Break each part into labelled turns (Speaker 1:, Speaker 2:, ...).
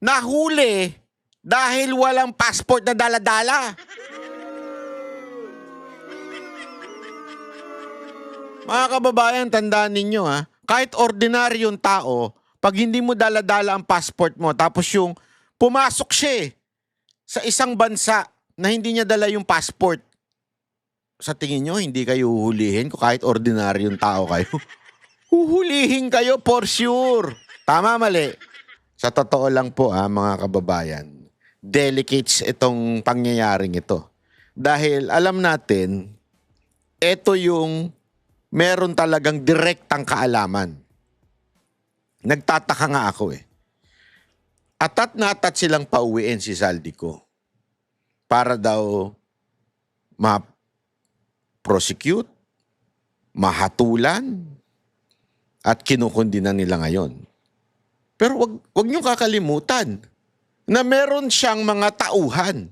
Speaker 1: nahuli dahil walang passport na dala-dala. Mga kababayan, tandaan ninyo kahit ordinaryong tao, pag hindi mo dala-dala ang passport mo, tapos yung pumasok siya sa isang bansa na hindi niya dala yung passport, sa tingin nyo, hindi kayo huhulihin kung kahit ordinaryong tao kayo? Huhulihin kayo for sure. Tama, mali? Sa totoo lang po mga kababayan, delicates itong pangyayaring ito. Dahil alam natin, ito yung meron talagang direktang kaalaman. Nagtataka nga ako Atat na atat silang pauwiin si Zaldico para daw ma-prosecute, mahatulan, at kinukundinan nila ngayon. Pero wag niyo kakalimutan na meron siyang mga tauhan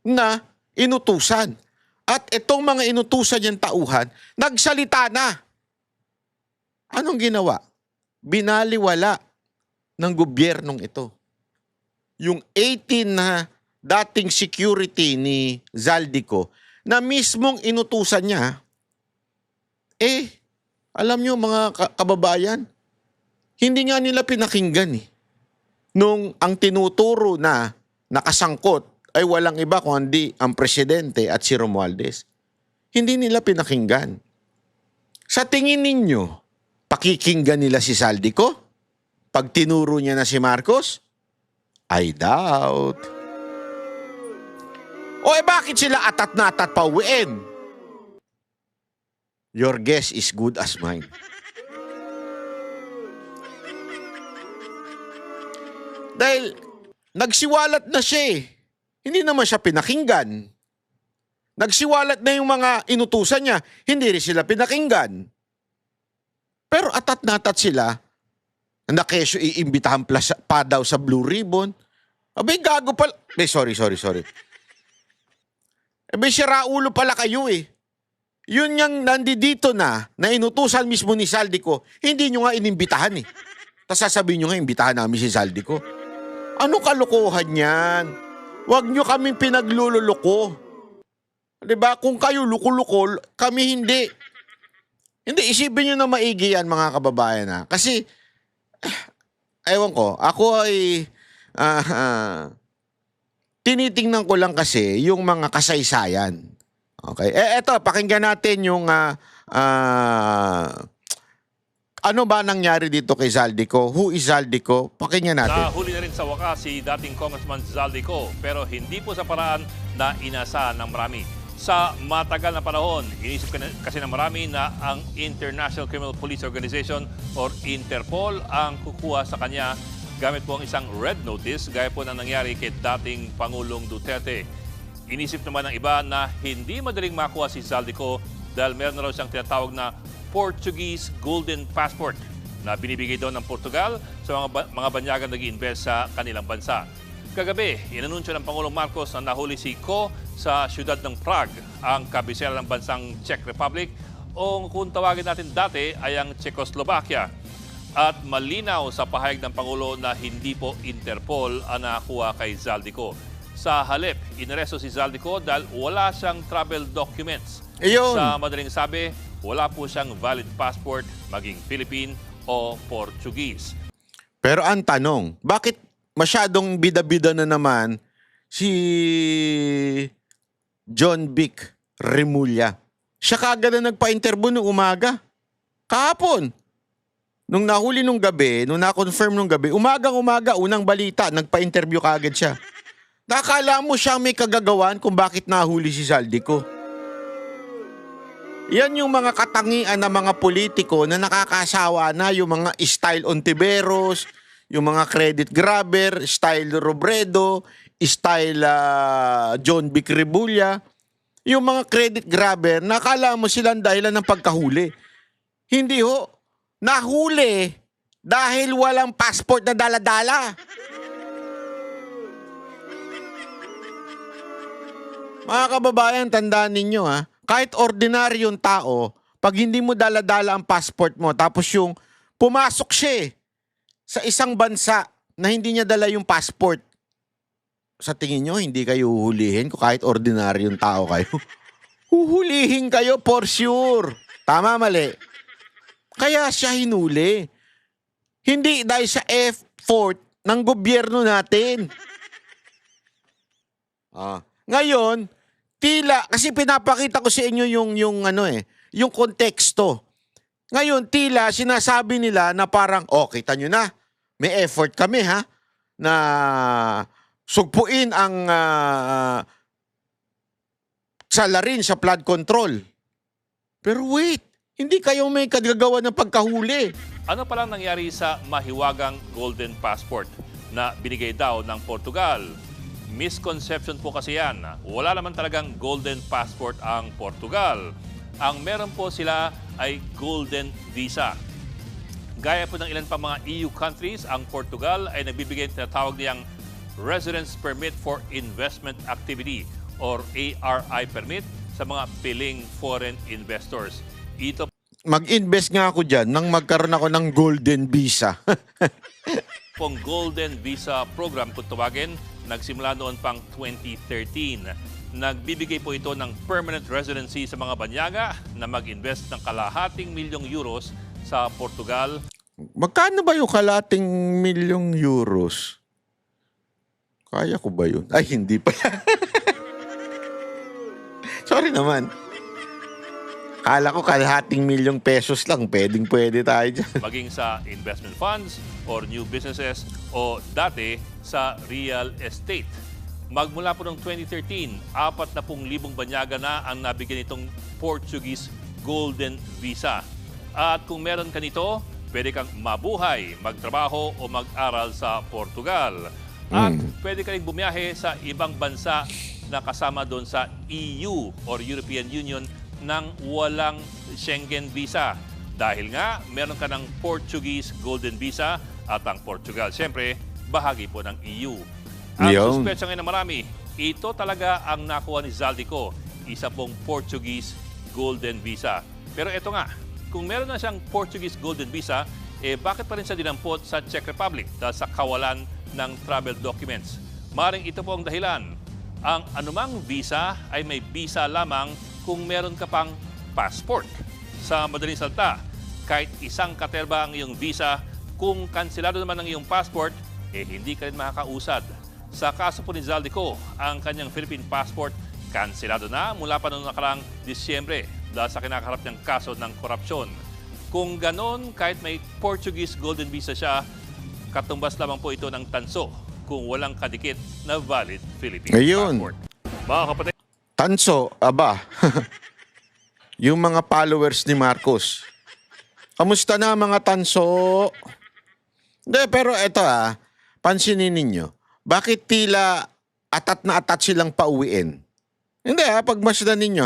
Speaker 1: na inutusan. At itong mga inutusan niyang tauhan, nagsalita na. Anong ginawa? Binaliwala ng gobyernong ito. Yung 18 na dating security ni Zaldico na mismong inutusan niya, alam niyo mga kababayan, hindi nga nila pinakinggan Nung ang tinuturo na nakasangkot ay walang iba kundi ang presidente at si Romualdez. Hindi nila pinakinggan. Sa tingin ninyo, pakikinggan nila si Zaldico? Pag tinuro niya na si Marcos? I doubt. O bakit sila atat na atat pauwiin? Your guess is good as mine. Dahil nagsiwalat na siya Hindi naman siya pinakinggan. Nagsiwalat na yung mga inutusan niya, hindi rin sila pinakinggan. Pero atat na atat sila, na kesyo iimbitahan pa daw sa Blue Ribbon. Abay, gago pala. Sorry. Abay, siraulo pala kayo Yun yung nandito na inutusan mismo ni Zaldico, hindi nyo nga inimbitahan Tapos sasabihin nyo nga, imbitahan namin si Zaldico. Ano kalokohan yan? Huwag nyo kaming pinaglululoko. Diba? Kung kayo luko-luko, kami hindi. Hindi, isipin nyo na maigi yan mga kababayan Kasi, ewan ko, ako ay tinitingnan ko lang kasi yung mga kasaysayan. Okay? Eto, pakinggan natin yung ano ba nangyari dito kay Zaldico? Who is Zaldico? Pakinggan natin.
Speaker 2: Nahuli na rin sa wakas si dating Congressman Zaldico pero hindi po sa paraan na inaasahan ng marami. Sa matagal na panahon, inisip kasi ng marami na ang International Criminal Police Organization or Interpol ang kukuha sa kanya gamit po ang isang red notice gaya po na nangyari kay dating Pangulong Duterte. Inisip naman ng iba na hindi madaling makuha si Zaldico dahil meron na raw siyang tinatawag na Portuguese Golden Passport na binibigay doon ng Portugal sa mga banyagang nag-i-invest sa kanilang bansa. Kagabi, inanunsyo ng Pangulong Marcos na nahuli si Ko sa siyudad ng Prague, ang kabisera ng bansang Czech Republic o kung tawagin natin dati ay ang Czechoslovakia. At malinaw sa pahayag ng Pangulo na hindi po Interpol ang nakakuha kay Zaldico. Sa halip, inaresto si Zaldico dahil wala siyang travel documents.
Speaker 1: Ayun.
Speaker 2: Sa madaling sabi, wala po siyang valid passport, maging Philippine o Portuguese.
Speaker 1: Pero ang tanong, bakit masyadong bida-bida na naman si John Vic Remulla? Siya kagad na nagpa-interview nung umaga. Kahapon. Nung nahuli nung gabi, nung na-confirm nung gabi, umagang-umaga, unang balita, nagpa-interview kagad siya. Nakakala mo siya may kagagawan kung bakit nahuli si Zaldico. Yan yung mga katangian ng mga politiko na nakakasawa na, yung mga style Ontiveros, yung mga credit grabber, style Robredo, style John Vic Remulla. Yung mga credit grabber, nakala mo silang dahilan ng pagkahuli. Hindi ho. Nahuli dahil walang passport na dala-dala. Mga kababayan, tandaan ninyo kahit ordinaryong tao, pag hindi mo dala-dala ang passport mo, tapos yung pumasok siya sa isang bansa na hindi niya dala yung passport. Sa tingin nyo, hindi kayo huhulihin kung kahit ordinaryong tao kayo? Huhulihin kayo for sure. Tama, mali. Kaya siya hinuli. Hindi dahil sa effort ng gobyerno natin. Ngayon, tila, kasi pinapakita ko sa inyo yung konteksto. Ngayon, tila, sinasabi nila na parang, kita nyo na, may effort kami na sugpuin ang salarin sa flood control. Pero wait, hindi kayo may kagagawa ng pagkahuli.
Speaker 2: Ano palang nangyari sa mahiwagang Golden Passport na binigay daw ng Portugal? Misconception po kasi yan. Wala naman talagang Golden Passport ang Portugal. Ang meron po sila ay Golden Visa. Gaya po ng ilan pa mga EU countries, ang Portugal ay nagbibigay ng tinatawag niyang Residence Permit for Investment Activity or ARI permit sa mga piling foreign investors. Ito
Speaker 1: Mag-invest nga ako dyan nang magkaroon ako ng Golden Visa.
Speaker 2: pong Golden Visa Program kung tawagin, nagsimula noon pang 2013. Nagbibigay po ito ng permanent residency sa mga banyaga na mag-invest ng €250 million sa Portugal.
Speaker 1: Magkano ba yung €250 million? Kaya ko ba yun? Ay, hindi pa. Sorry naman. Kala ko ₱250 million lang. Pwede tayo dyan.
Speaker 2: Maging sa investment funds or new businesses o dati sa real estate. Magmula po noong 2013, 40,000 banyaga na ang nabigyan itong Portuguese Golden Visa. At kung meron ka nito, pwede kang mabuhay, magtrabaho o mag-aral sa Portugal. At pwede ka rin bumiyahe sa ibang bansa na kasama doon sa EU or European Union ng walang Schengen visa. Dahil nga, meron ka ng Portuguese Golden Visa at ang Portugal, siyempre, bahagi po ng EU. Ang
Speaker 1: Yun.
Speaker 2: suspecha ngayon na marami, ito talaga ang nakuha ni Zaldico, isa pong Portuguese Golden Visa. Pero ito nga, kung meron na siyang Portuguese Golden Visa, bakit pa rin siya dinampot sa Czech Republic dahil sa kawalan ng travel documents? Maring ito po ang dahilan. Ang anumang visa ay may visa lamang kung meron ka pang passport. Sa madaling salita, kahit isang katerba ang iyong visa, kung kansilado naman ang iyong passport, hindi ka rin makakausad. Sa kaso po ni Zaldico, ang kanyang Philippine passport kansilado na mula pa noong nakarang Disyembre dahil sa kinakaharap niyang kaso ng korupsyon. Kung ganon, kahit may Portuguese Golden Visa siya, katumbas lamang po ito ng tanso kung walang kadikit na valid Philippine
Speaker 1: Ayun.
Speaker 2: passport. Mga kapatid,
Speaker 1: Tanso, aba. Yung mga followers ni Marcos. Kamusta na mga tanso? Hindi, pero eto pansinin ninyo. Bakit tila atat na atat silang pauwiin? Hindi pagmasdan ninyo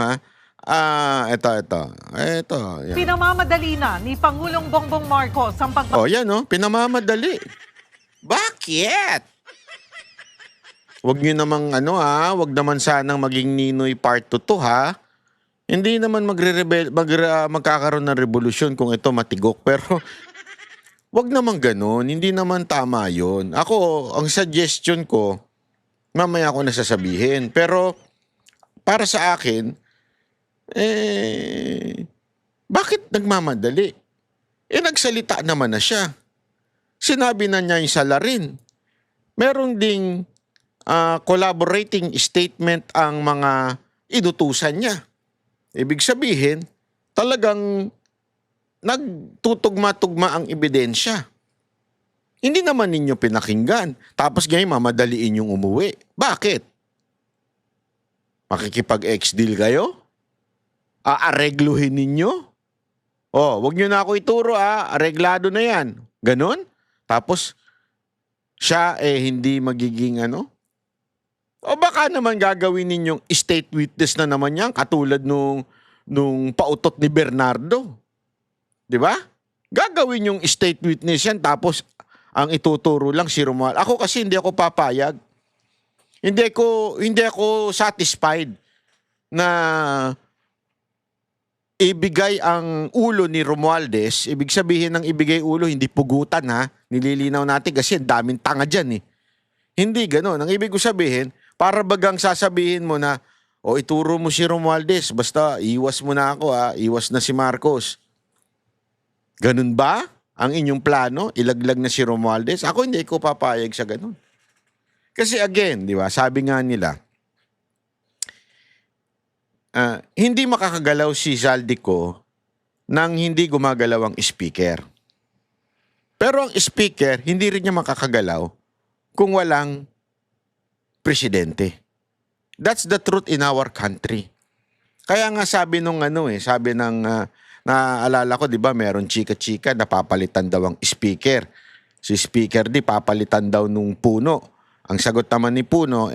Speaker 1: ito. Yan.
Speaker 3: Pinamamadali na ni Pangulong Bongbong Marcos ang
Speaker 1: Yan pinamamadali. Bakit? Wag nyo namang wag naman sanang maging Ninoy part 2 to Hindi naman magkakaroon ng revolusyon kung ito matigok. Pero wag naman ganun. Hindi naman tama yun. Ako, ang suggestion ko, mamaya ko nasasabihin. Pero para sa akin, bakit nagmamadali? Nagsalita naman na siya. Sinabi na niya yung salarin. Meron ding collaborating statement ang mga inutusan niya. Ibig sabihin, talagang nagtutugma-tugma ang ebidensya. Hindi naman ninyo pinakinggan. Tapos ngayon mamadaliin yung umuwi. Bakit? Makikipag-ex-deal kayo? Aaregluhin ninyo? Wag nyo na ako ituro areglado na yan. Ganon? Tapos, siya hindi magiging O baka naman gagawin ninyong state witness na naman yan, katulad nung pautot ni Bernardo. Di ba? Gagawin yung state witness yan, tapos ang ituturo lang si Romuald. Ako kasi hindi ako papayag. Hindi ako satisfied na ibigay ang ulo ni Romualdez, ibig sabihin ng ibigay ulo, hindi pugutan ha. Nililinaw natin kasi ang daming tanga dyan eh. Hindi gano'n. Ang ibig ko sabihin, para bagang sasabihin mo na, o ituro mo si Romualdez, basta iwas mo na ako ha, iwas na si Marcos. Ganun ba ang inyong plano? Ilaglag na si Romualdez? Ako hindi ko papayag sa ganun. Kasi again, di ba, sabi nga nila, hindi makakagalaw si Zaldico nang hindi gumagalaw ang speaker. Pero ang speaker, hindi rin niya makakagalaw kung walang presidente. That's the truth in our country. Kaya nga sabi nung sabi ng, naaalala ko, di ba, meron chika-chika, napapalitan daw ang speaker. Si speaker papalitan daw nung Puno. Ang sagot naman ni Puno,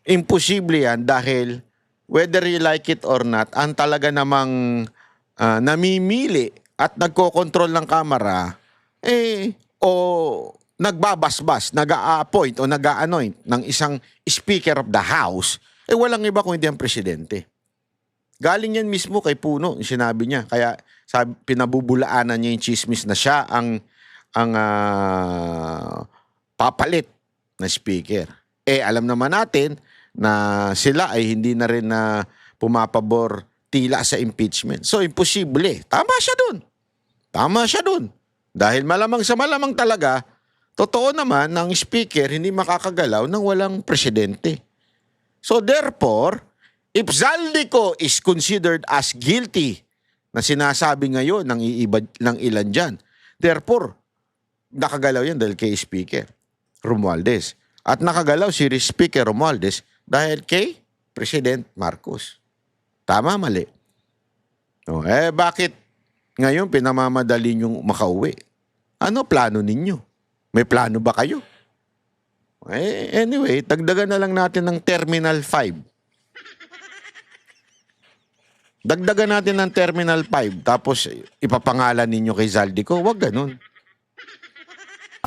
Speaker 1: imposible yan dahil whether you like it or not, ang talaga namang namimili at nagkokontrol ng kamera, o nagbabasbas, nag-a-appoint o nag-a-anoint ng isang Speaker of the House, walang iba kung hindi ang presidente. Galing yan mismo kay Puno, yung sinabi niya. Kaya pinabubulaanan niya yung chismis na siya ang papalit na speaker. Alam naman natin na sila ay hindi na rin na pumapabor tila sa impeachment. So, imposible. Tama siya dun. Tama siya dun. Dahil malamang sa malamang talaga, totoo naman ng speaker hindi makakagalaw nang walang presidente. So, therefore, if Zaldico is considered as guilty na sinasabi ngayon ng ilan dyan, therefore, nakagalaw yan dahil kay Speaker Romualdez. At nakagalaw si Speaker Romualdez dahil kay President Marcos. Tama, mali? Bakit ngayon pinamamadali niyong makauwi? Ano plano ninyo? May plano ba kayo? Anyway, dagdagan na lang natin ng Terminal 5. Dagdagan natin ng Terminal 5 tapos ipapangalan ninyo kay Zaldico. Huwag ganun.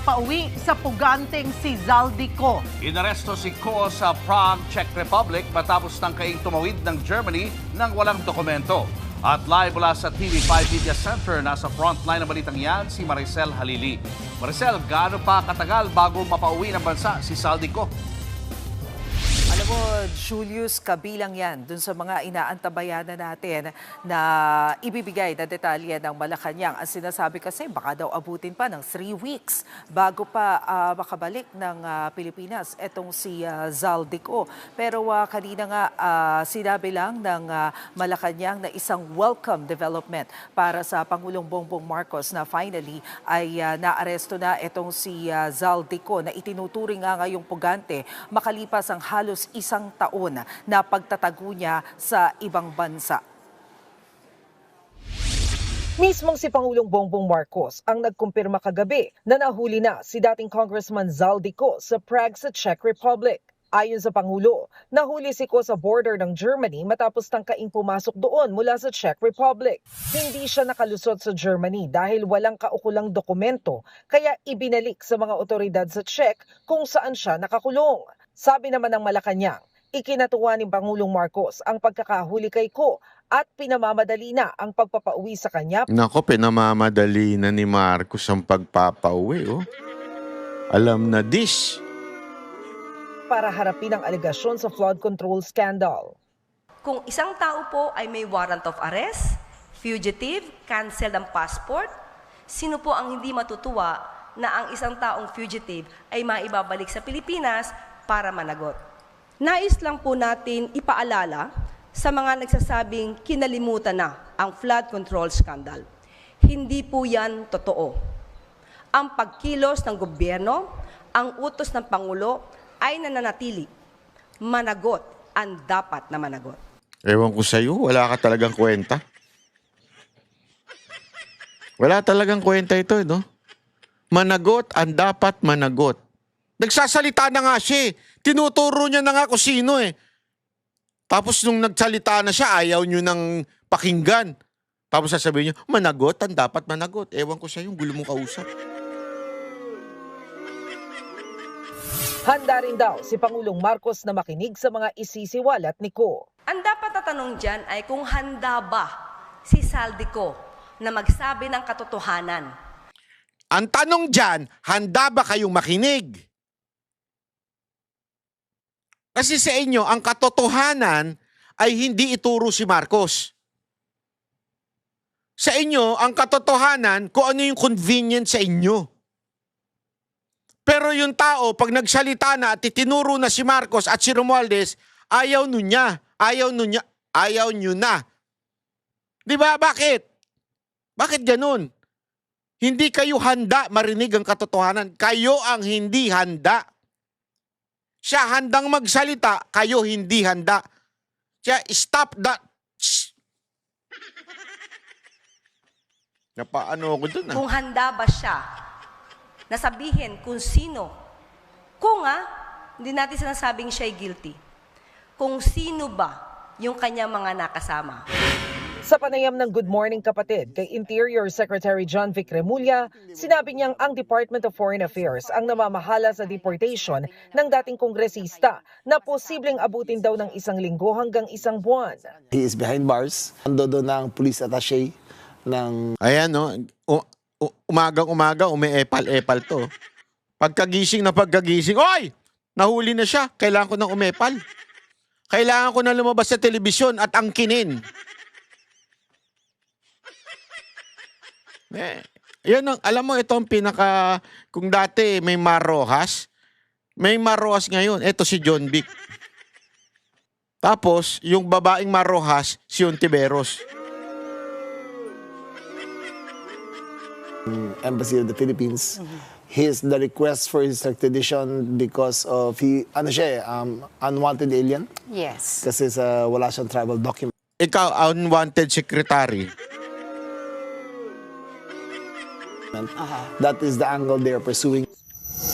Speaker 3: Pauwi sa puganteng si Zaldico.
Speaker 4: Inaresto si Ko sa Prague, Czech Republic matapos tangkaing tumawid ng Germany nang walang dokumento. At live mula sa TV5 Media Center, nasa frontline ng balitang yan si Maricel Halili. Maricel, gaano pa katagal bago mapauwi ng bansa si Zaldico?
Speaker 5: Alam mo, Julius, kabilang yan dun sa mga inaantabayan na natin na ibibigay na detalye ng Malacanang. Ang sinasabi kasi baka daw abutin pa ng 3 weeks bago pa makabalik ng Pilipinas etong si Zaldico. Pero kanina nga sinabi lang ng Malacanang na isang welcome development para sa Pangulong Bongbong Marcos na finally ay naaresto na etong si Zaldico na itinuturing nga ngayong pugante makalipas ang halos isang taon na pagtatago niya sa ibang bansa.
Speaker 6: Mismong si Pangulong Bongbong Marcos ang nagkumpirma kagabi na nahuli na si dating Congressman Zaldico sa Prague sa Czech Republic. Ayon sa Pangulo, nahuli si Ko sa border ng Germany matapos tangkaing pumasok doon mula sa Czech Republic. Hindi siya nakalusot sa Germany dahil walang kaukulang dokumento, kaya ibinalik sa mga otoridad sa Czech kung saan siya nakakulong. Sabi naman ng Malacanang, ikinatuwa ni Pangulong Marcos ang pagkakahuli kay Ko at pinamamadali na ang pagpapauwi sa kanya.
Speaker 1: Nako, pinamamadali na ni Marcos ang pagpapauwi. Alam na this.
Speaker 6: Para harapin ang alegasyon sa flood control scandal.
Speaker 7: Kung isang tao po ay may warrant of arrest, fugitive, canceled ang passport, sino po ang hindi matutuwa na ang isang taong fugitive ay maibabalik sa Pilipinas para managot? Nais lang po natin ipaalala sa mga nagsasabing kinalimutan na ang flood control scandal. Hindi po yan totoo. Ang pagkilos ng gobyerno, ang utos ng Pangulo ay nananatili. Managot ang dapat na managot.
Speaker 1: Ewan ko sa'yo, wala ka talagang kwenta. Wala talagang kwenta ito, no? Managot ang dapat managot. Nagsasalita na nga siya. Tinuturo niya na nga kung sino eh. Tapos nung nagsalita na siya, ayaw niyo nang pakinggan. Tapos sasabihin niyo, managot ang dapat managot. Ewan ko sa'yo, gulo mong kausap.
Speaker 6: Handa rin daw si Pangulong Marcos na makinig sa mga isisiwalat ni Ko.
Speaker 7: Ang dapat na tanong dyan ay kung handa ba si Zaldico na magsabi ng katotohanan.
Speaker 1: Ang tanong dyan, handa ba kayong makinig? Kasi sa inyo, ang katotohanan ay hindi ituro si Marcos. Sa inyo, ang katotohanan, kung ano yung convenient sa inyo. Pero yung tao, pag nagsalita na at itinuro na si Marcos at si Romualdez, ayaw nyo na. Di ba? Bakit? Bakit ganun? Hindi kayo handa marinig ang katotohanan. Kayo ang hindi handa. Siya handang magsalita, kayo hindi handa. Siya, stop that. Napaano ako dun
Speaker 7: Kung handa ba siya na sabihin kung sino, kung hindi natin sinasabing siya'y guilty, kung sino ba yung kanyang mga nakasama.
Speaker 6: Sa panayam ng Good Morning Kapatid kay Interior Secretary John Vic Remulla, sinabi niyang ang Department of Foreign Affairs ang namamahala sa deportation ng dating kongresista na posibleng abutin daw ng 1 linggo hanggang 1 buwan.
Speaker 8: He is behind bars. Ando doon ng police attaché ng...
Speaker 1: Ayan, no? Umagang-umaga, ume-epal-epal to. Pagkagising, oy! Nahuli na siya. Kailangan ko ng umepal. Kailangan ko na lumabas sa telebisyon at angkinin. Yan ang, alam mo, ito ang pinaka... Kung dati may Marrojas, may Marrojas ngayon. Ito si John Vic. Tapos, yung babaeng Marrojas, si Ontiveros.
Speaker 8: Embassy of the Philippines. The request for his extradition because of unwanted alien.
Speaker 9: Yes.
Speaker 8: Kasi wala siyang travel document.
Speaker 1: Ikaw, unwanted secretary.
Speaker 8: That is the angle they are pursuing.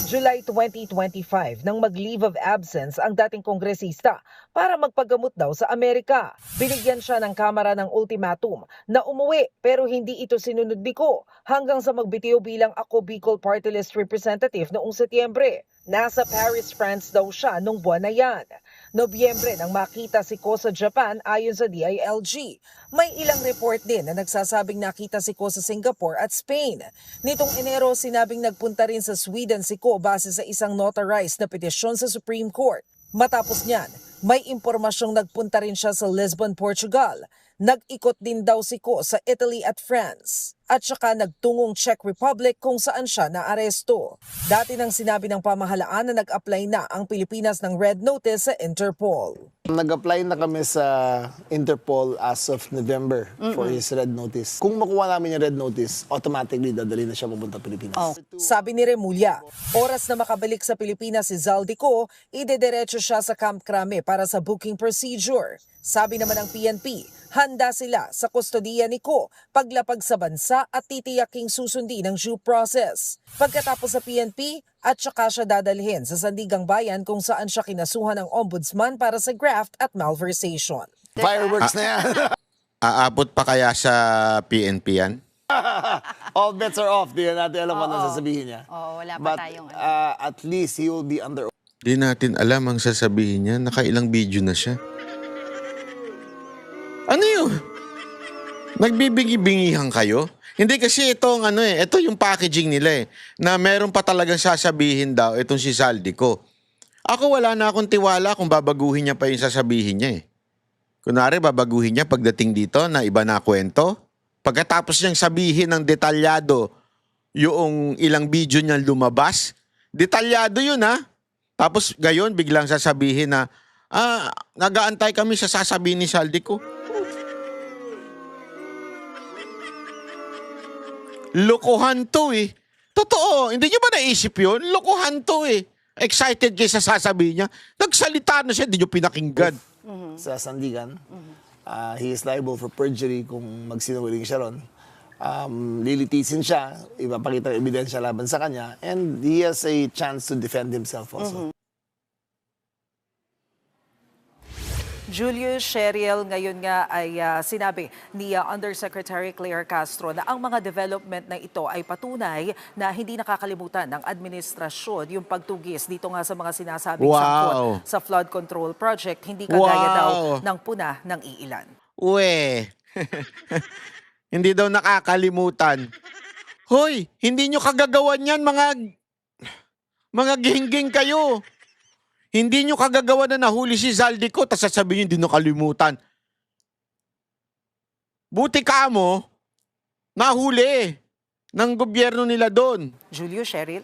Speaker 6: July 2025 nang mag-leave of absence ang dating kongresista para magpagamot daw sa Amerika. Binigyan siya ng Kamara ng ultimatum na umuwi pero hindi ito sinunod Biko hanggang sa magbitiw bilang Ako Bicol Party List Representative noong Setyembre. Nasa Paris, France daw siya nung buwan na yan. Nobyembre nang makita si Ko sa Japan ayon sa DILG. May ilang report din na nagsasabing nakita si Ko sa Singapore at Spain. Nitong Enero, sinabing nagpunta rin sa Sweden si Ko base sa isang notarized na petisyon sa Supreme Court. Matapos niyan, may impormasyong nagpunta rin siya sa Lisbon, Portugal. Nag-ikot din daw si Ko sa Italy at France. At saka nagtungong Czech Republic kung saan siya naaresto. Dati nang sinabi ng pamahalaan na nag-apply na ang Pilipinas ng Red Notice sa Interpol.
Speaker 8: Nag-apply na kami sa Interpol as of November for his Red Notice. Kung makuha namin yung Red Notice, automatically dadali na siya papunta Pilipinas.
Speaker 6: Sabi ni Remulla, oras na makabalik sa Pilipinas si Zaldico, idediretso siya sa Camp Crame para sa booking procedure. Sabi naman ng PNP, handa sila sa kustodiya ni Ko paglapag sa bansa at titiyaking susundin ang due process. Pagkatapos sa PNP, at saka siya dadalhin sa Sandigang Bayan kung saan siya kinasuhan ng ombudsman para sa graft at malversation.
Speaker 8: Fireworks na yan.
Speaker 1: Aabot pa kaya sa PNP yan?
Speaker 8: All bets are off. Di na natin alam ano sasabihin niya.
Speaker 9: Oo, wala pa
Speaker 8: But
Speaker 9: tayong
Speaker 8: at least he will be under...
Speaker 1: Di natin alam ang sasabihin niya. Nakailang video na siya. Ano yun? Nagbibingi-bingihan kayo? Hindi kasi itong ito yung packaging nila na meron pa talagang sasabihin daw itong si Zaldico. Ako wala na akong tiwala kung babaguhin niya pa yung sasabihin niya Kunwari, babaguhin niya pagdating dito na iba na kwento. Pagkatapos niyang sabihin ng detalyado yung ilang video niya lumabas, detalyado yun Tapos gayon biglang sasabihin na, nag-aantay kami sa sasabihin ni Zaldico. Lokohan to Totoo, hindi niyo ba naisip yun? Lokohan to Excited kayo sa sasabihin niya. Nagsalita na siya, hindi niyo pinakinggan.
Speaker 8: Sa Sandigan. He is liable for perjury kung magsinungaling siya ron. Lilitisin siya, ipapakita ang ebidensya laban sa kanya, and he has a chance to defend himself also.
Speaker 5: Julius Sheriel ngayon nga ay sinabi ni Undersecretary Claire Castro na ang mga development na ito ay patunay na hindi nakakalimutan ng administrasyon yung pagtugis dito nga sa mga sinasabing sangkot sa flood control project, hindi kagaya daw ng puna ng iilan.
Speaker 1: Uwe. Hindi daw nakakalimutan. Hoy, hindi nyo kagagawan yan, mga gingging kayo. Hindi nyo kagagawa na nahuli si Zaldico, tapos sasabihin nyo, hindi nyo kalimutan. Buti ka mo, nahuli ng gobyerno nila doon.
Speaker 5: Julius Sheriel?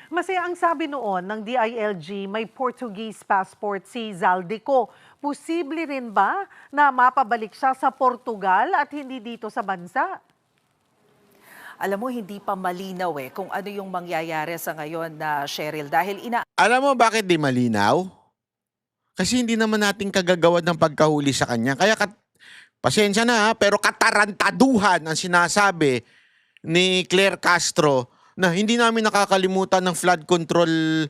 Speaker 3: Masaya ang sabi noon ng DILG, may Portuguese passport si Zaldico. Posible rin ba na mapabalik siya sa Portugal at hindi dito sa bansa?
Speaker 5: Alam mo, hindi pa malinaw kung ano yung mangyayari sa ngayon na Cheryl. Dahil
Speaker 1: Alam mo bakit di malinaw? Kasi hindi naman natin kagagawa ng pagkahuli sa kanya. Kaya pasensya na pero katarantaduhan ang sinasabi ni Claire Castro na hindi namin nakakalimutan ng flood control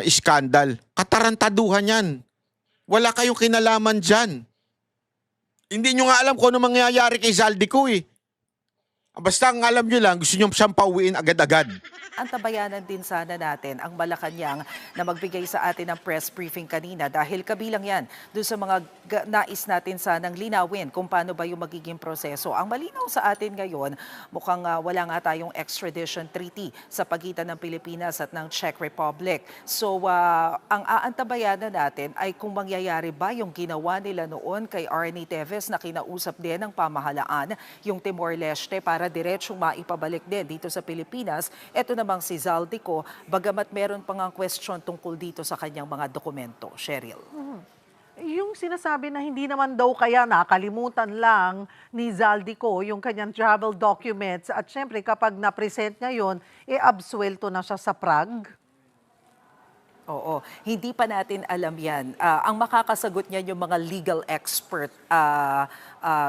Speaker 1: scandal. Katarantaduhan yan. Wala kayong kinalaman dyan. Hindi nyo nga alam kung ano mangyayari kay Zaldico eh. Basta ang alam nyo lang, gusto nyo siyang pauwiin agad-agad.
Speaker 5: antabayanan din sana natin ang Malacanang na magbigay sa atin ng press briefing kanina dahil kabilang yan doon sa mga nais natin sanang linawin kung paano ba yung magiging proseso. Ang malinaw sa atin ngayon, mukhang wala nga tayong extradition treaty sa pagitan ng Pilipinas at ng Czech Republic. So ang aantabayanan natin ay kung mangyayari ba yung ginawa nila noon kay Arnie Teves na kinausap din ng pamahalaan yung Timor-Leste para diretsong maipabalik din dito sa Pilipinas. Ito namang si Zaldico, bagamat meron pang ang question tungkol dito sa kanyang mga dokumento. Cheryl.
Speaker 3: Yung sinasabi na hindi naman daw kaya nakalimutan lang ni Zaldico yung kanyang travel documents at syempre kapag na-present ngayon, absuelto na siya sa Prague.
Speaker 5: Oo, hindi pa natin alam yan. Ang makakasagot niyan yung mga legal expert,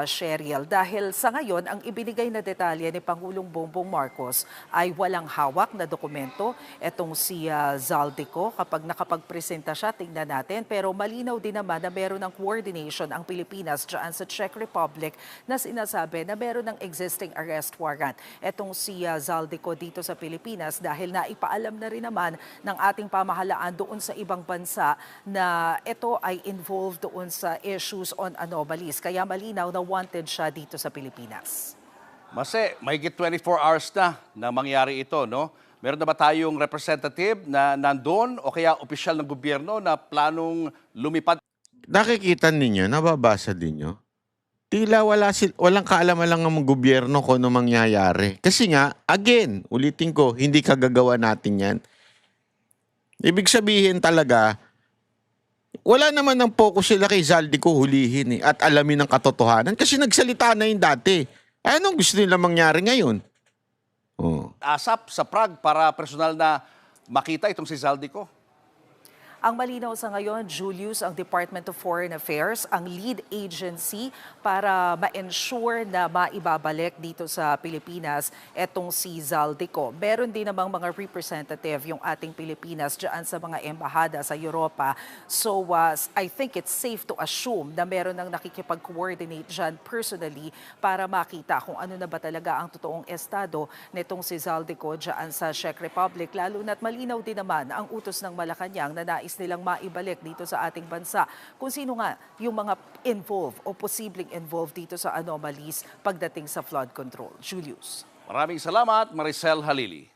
Speaker 5: Cheryl. Dahil sa ngayon, ang ibinigay na detalye ni Pangulong Bongbong Marcos ay walang hawak na dokumento. Etong si Zaldico, kapag nakapagpresenta siya, tingnan natin. Pero malinaw din naman na meron ng coordination ang Pilipinas dyan sa Czech Republic na sinasabi na meron ng existing arrest warrant. Etong si Zaldico dito sa Pilipinas dahil naipaalam na rin naman ng ating pamahalaan doon sa ibang bansa na ito ay involved doon sa issues on anomalies. Kaya malinaw na wanted siya dito sa Pilipinas.
Speaker 4: Mase, mahigit 24 hours na mangyari ito, no? Meron na ba tayong representative na nandun o kaya opisyal ng gobyerno na planong lumipad?
Speaker 1: Nakikita ninyo, nababasa din nyo, tila walang kaalaman lang ng gobyerno kung ano mangyayari. Kasi nga, again, ulitin ko, hindi kagagawa natin yan. Ibig sabihin talaga, wala naman ng focus sila kay Zaldico hulihin at alamin ang katotohanan kasi nagsalita na yun dati. Anong gusto nila mangyari ngayon? Oh.
Speaker 4: Asap sa Prague para personal na makita itong si Zaldico?
Speaker 5: Ang malinaw sa ngayon, Julius, ang Department of Foreign Affairs, ang lead agency para ma-ensure na maibabalik dito sa Pilipinas etong si Zaldico. Meron din namang mga representative yung ating Pilipinas dyan sa mga embahada sa Europa. So I think it's safe to assume na meron nang nakikipag-coordinate dyan personally para makita kung ano na ba talaga ang totoong estado nitong si Zaldico dyan sa Czech Republic. Lalo na't malinaw din naman ang utos ng Malacanang na nais nilang maibalik dito sa ating bansa kung sino nga yung mga involved o posibleng involved dito sa anomalies pagdating sa flood control. Julius.
Speaker 4: Maraming salamat, Maricel Halili.